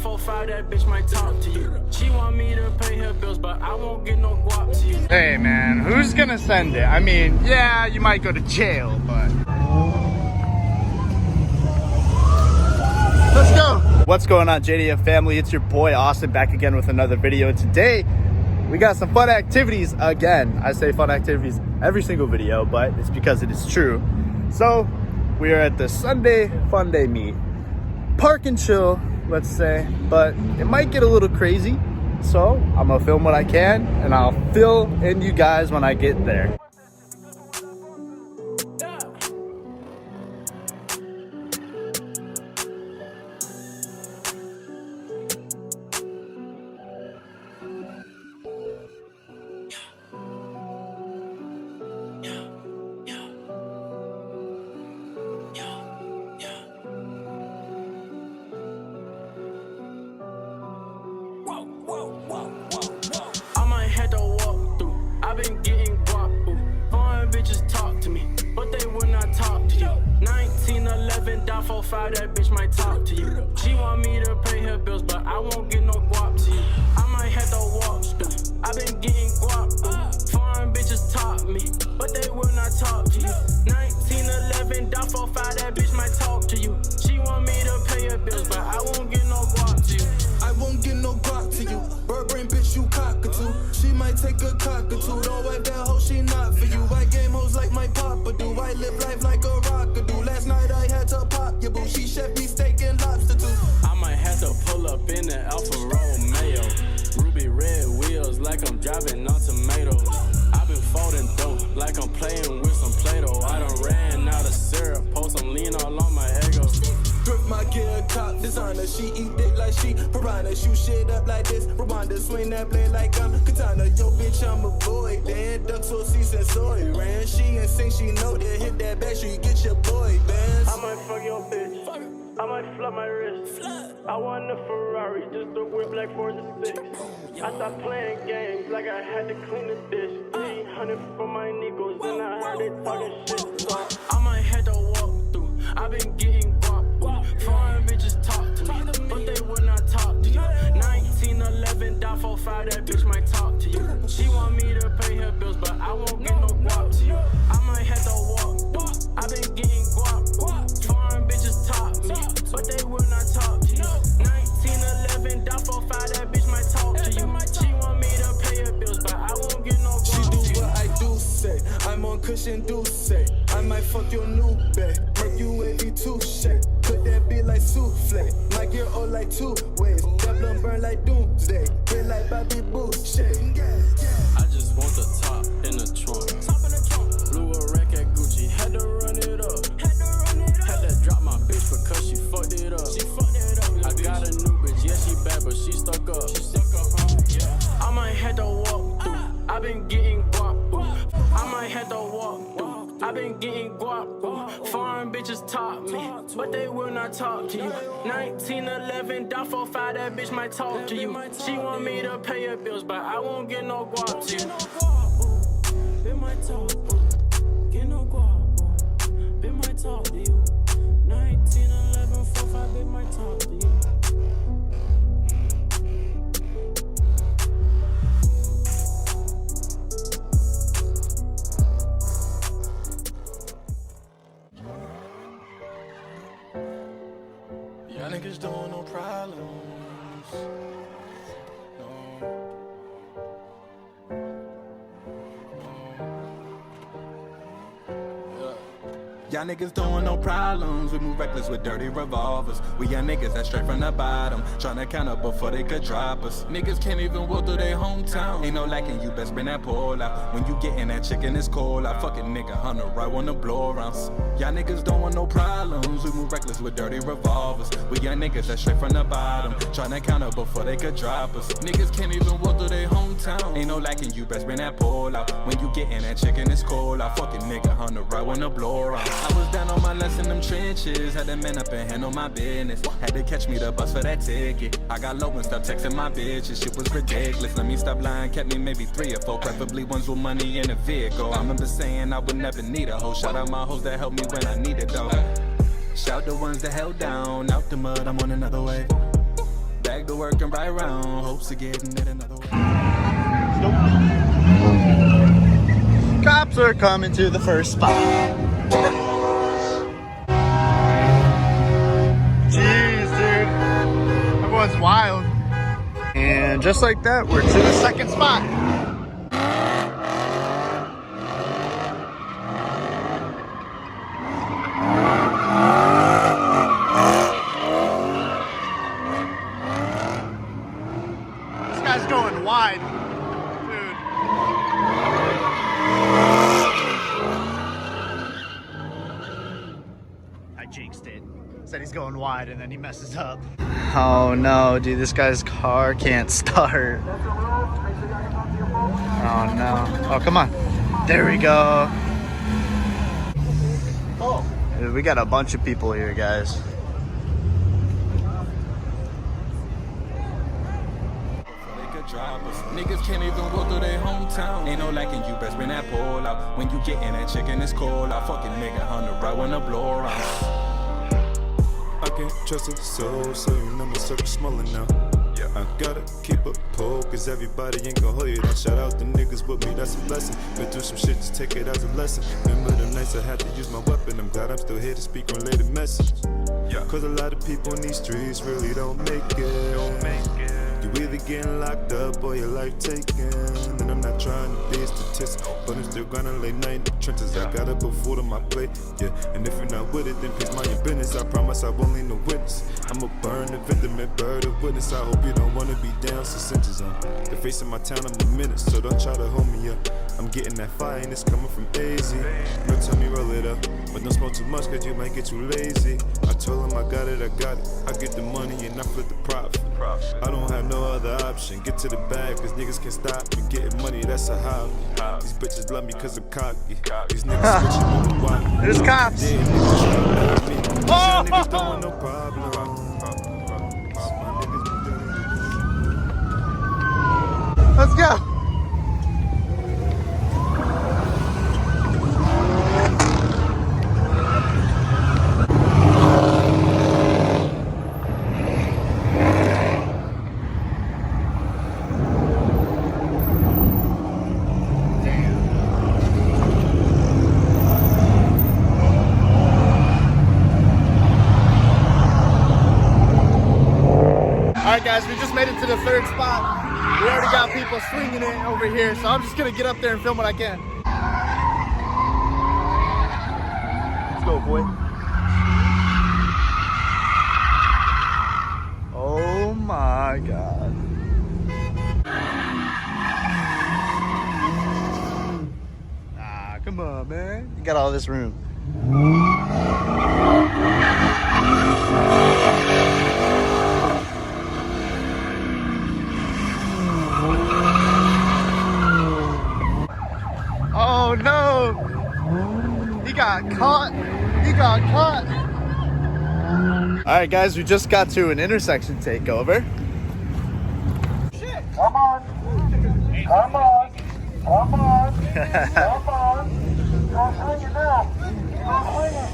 down 4-5, that bitch might talk to you. She want me to pay her bills, but I won't get no guap to you. Hey man, who's gonna send it? I mean, yeah, you might go to jail, but... Let's go! What's going on, JDM family? It's your boy Austin back again with another video. And today, we got some fun activities again. I say fun activities every single video, but it's because it is true. So, we are at the Sunday Fun Day meet. Park and chill, let's say, but it might get a little crazy. So, I'm gonna film what I can, and I'll fill in you guys when I get there. I might have to walk through. I've been getting guap. Foreign bitches talk to me, but they will not talk to you. 1911 down 4-5, that bitch might talk to you. She want me to pay her bills, but I won't get no guap to you. I might have to walk through. I've been getting guap. Foreign bitches talk me, but they will not talk to you. 1911 down 4-5, that bitch might talk to you. She want me to pay her bills, but I won't get no guap to you. I won't get no guap to you. Bird brain bitch, you cockatoo. She might take a cockatoo. Don't wipe that hoe, she not for you. I game hoes like my papa do. I live life like a rockadoo. Last night I had to pop your boo. She chef me steak and lobster too. I might have to pull up in the Alfa Romeo. Ruby red wheels like I'm driving on tomatoes. I've been folding dough like I'm playing with some Play-Doh. I done ran out of syrup, post some lean all on my ego. Grip my gear, top designer. She eat dick like she piranha. Shoot shit up like this. Rwanda, swing that blade like I'm katana. Yo, bitch, I'm a boy. Then duck so season soy. Ran, she ain't sing, she know that. Hit that back, so you get your boy bands. I might fuck your bitch. I might flip my wrist. I want a Ferrari, just a whip like 4 to 6. I stopped playing games like I had to clean the dish. 300 for my Nikos, and I heard they talking shit. So I might have to walk through. I've been getting guap. Foreign bitches talk to me, but they will not talk to you. 1911 down 4-5, that bitch might talk to you. She want me to pay her bills, but I won't get no guap to you. I might have to walk through. I've been getting guap. Foreign bitches talk to me, but they will not talk to you. 1911 down 4-5, that bitch might talk to you. She want me to pay her bills, but I won't get no guap. She do what I do say. I'm on cushion, do say. I might fuck your new bed. Make you every touche. Put that beat like souffle. My gear all like 2 ways. That blunt burn like doomsday. Hit like Bobby Boucher. I just want the top in the trunk. Blew a wreck at Gucci, had to run it up. Had to drop my bitch because she fucked it up. I got a new bitch, yeah she bad, but she stuck up. I might have to walk through. I've been getting guap. I might have to walk through. I've been getting guap. Foreign bitches talk me, but they will not talk to you. 1911 down 4-5, that bitch might talk to you. She want me to pay her bills, but I won't get no guap to you. They might talk, get no guap. They might talk to you. 1911 4-5, they might talk to you. Y'all niggas don't no problems. Y'all niggas doing no problems. We move reckless with dirty revolvers. We young niggas that straight from the bottom, tryna count up before they could drop us. Niggas can't even walk through their hometown. Ain't no lacking, you best bring that pole out. When you get in that chicken, it's cold. I fucking nigga 100 right wanna blow arounds. Y'all niggas don't want no problems. We move reckless with dirty revolvers. We young niggas that straight from the bottom, tryna count up before they could drop us. Niggas can't even walk through their hometown. Ain't no lacking, you best bring that pole out. When you get in that chicken, it's cold. I fucking nigga 100 right wanna blow around. I was down on my luck in them trenches. Had to man up and handle my business. Had to catch me the bus for that ticket. I got low and stopped texting my bitches. Shit was ridiculous. Let me stop lying. Kept me maybe 3 or 4. Preferably ones with money in a vehicle. I remember saying I would never need a hoe. Shout out my hoes that helped me when I needed though. Shout the ones that held down. Out the mud, I'm on another wave. back to work and right round. Hopes of getting it another way. Cops are coming to the first spot. Jeez, dude. Everyone's wild. And just like that, we're to the second spot. This guy's going wide. Dude. I jinxed it. Said he's going wide and then he messes up. Oh no, dude, this guy's car can't start. Oh no. Oh, come on. There we go. Dude, we got a bunch of people here, guys. Niggas can't even go through their hometown. Ain't no lacking, you best bring that pole out. When you get in that chicken, it's cold. I fucking nigga on the right when I blow around. I can't trust a soul, so you know my circle's smaller now. Yeah, I gotta keep a pole, cause everybody ain't gon' hold you down. Shout out the niggas with me, that's a blessing. Been through some shit, just take it as a lesson. Remember them nights I had to use my weapon. I'm glad I'm still here to speak related message. Yeah, cause a lot of people in these streets really don't make it. You either getting locked up or your life taken. And I'm not trying to be a statistic, but I'm still gonna lay night in the trenches. I gotta put food on my plate, yeah. And if you're not with it, then please mind your business. I promise I won't leave no witness. I'ma burn the victim and bury the witness. I hope you don't wanna be down, so cinches on. The face of my town, I'm a menace, so don't try to hold me up. I'm getting that fire and it's coming from AZ. You'll tell me roll it up, but don't smoke too much cause you might get too lazy. I told him I got it. I get the money and I flip the profit. I don't have no other option. Get to the bag, cause niggas can't stop me. Getting money, that's a hobby. These bitches love me cause I'm cocky. These niggas switching on the wire. There's cops. Yeah, niggas trying to me. These niggas don't want no problem. Let's go. Alright guys, we just made it to the third spot. We already got people swinging it over here, so I'm just gonna get up there and film what I can. Let's go, boy. Oh my God. Ah, come on, man. You got all this room. Oh no! He got caught! He got caught! Alright guys, we just got to an intersection takeover. Shit! Come on! Come on! Come on! Come on! Don't swing it now! Don't swing it!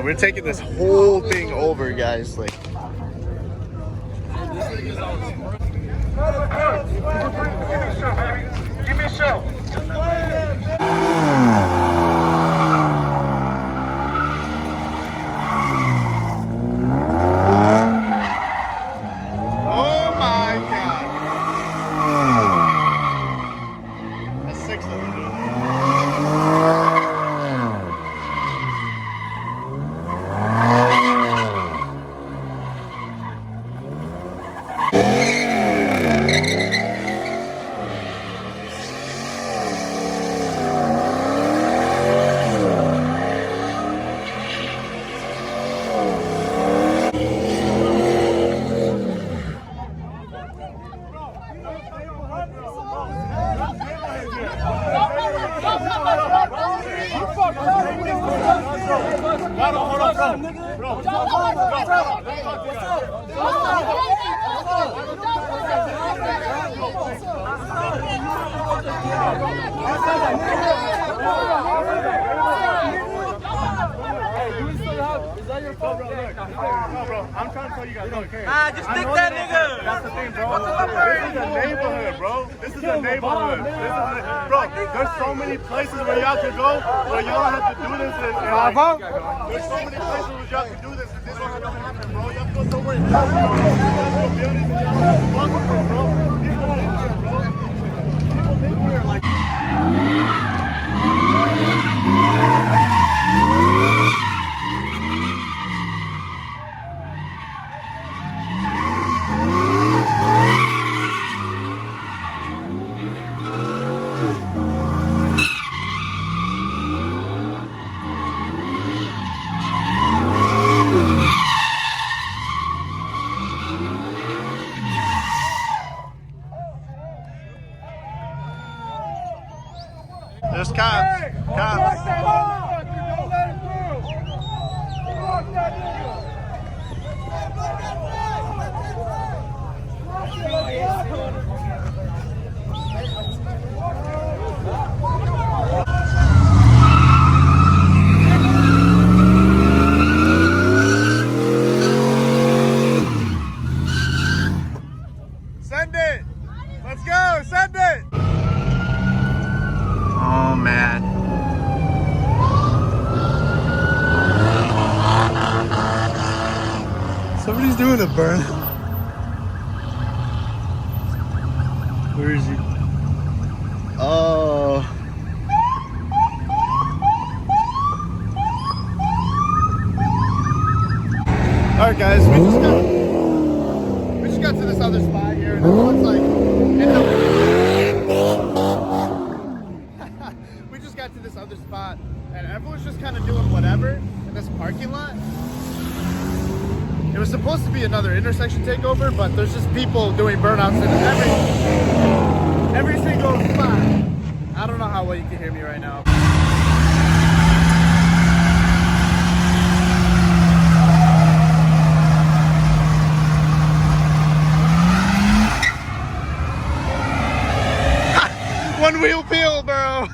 We're taking this whole thing over, guys. Like, Give me a show. oh my god. That's 6 of them. I'm trying to tell you guys, okay. Just stick that nigga. That's the thing, bro. This is a neighborhood, bro. This is a neighborhood. Bro, there's so many places where y'all can go, where y'all don't have to do this. There's so many places where y'all can do this, and this don't have to happen, bro. Y'all go somewhere and bro. People live here, like. There's cops. Cops. Send it. Let's go. Send it. Oh man. Somebody's doing a burn. Where is he? Oh. Alright guys, we just got to this other spot here and it looks like we just got to this other spot and everyone's just kind of doing whatever in this parking lot. It was supposed to be another intersection takeover, but there's just people doing burnouts in every single spot. I don't know how well you can hear me right now. One wheel peel, bro.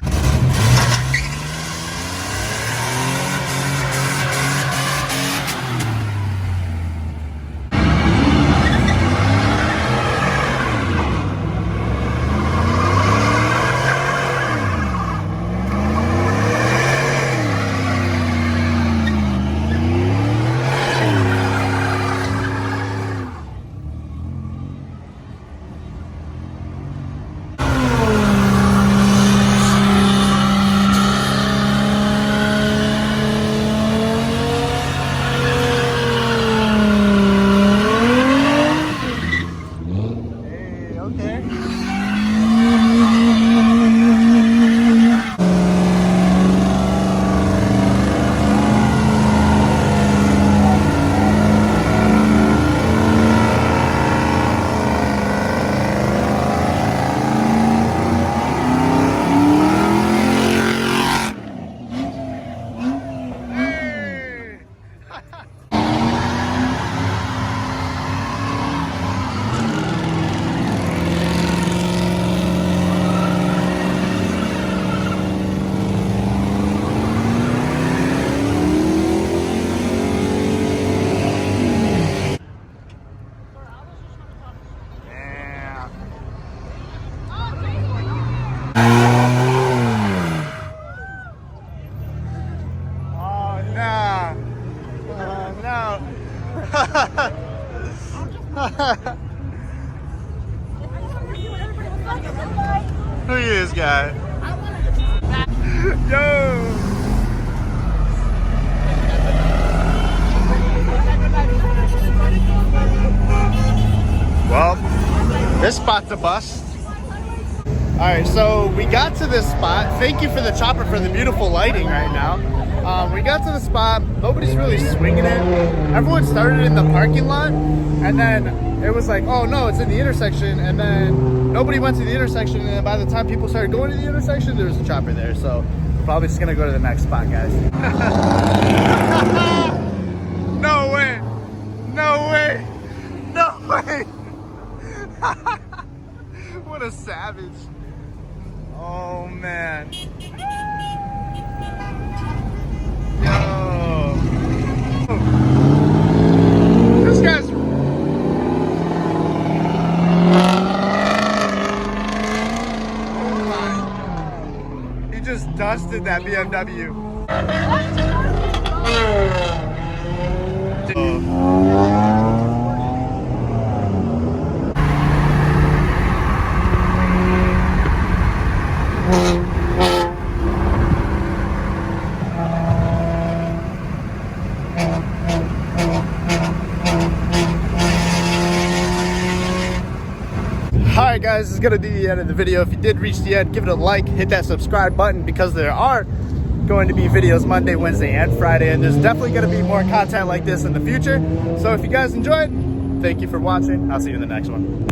Look at this guy. Yo. Well, this spot's a bust. All right, so we got to this spot. Thank you for the chopper for the beautiful lighting right now. We got to the spot. Nobody's really swinging it. Everyone started in the parking lot, and then it was like, oh no, it's in the intersection. And then nobody went to the intersection, and then by the time people started going to the intersection, there was a chopper there. So probably just gonna go to the next spot, guys. No way! No way! No way! What a savage. Oh man. Yo. This guy's he just dusted that BMW. Alright guys, this is going to be the end of the video. If you did reach the end, give it a like, hit that subscribe button, because there are going to be videos Monday, Wednesday, and Friday, and there's definitely going to be more content like this in the future. So if you guys enjoyed, thank you for watching. I'll see you in the next one.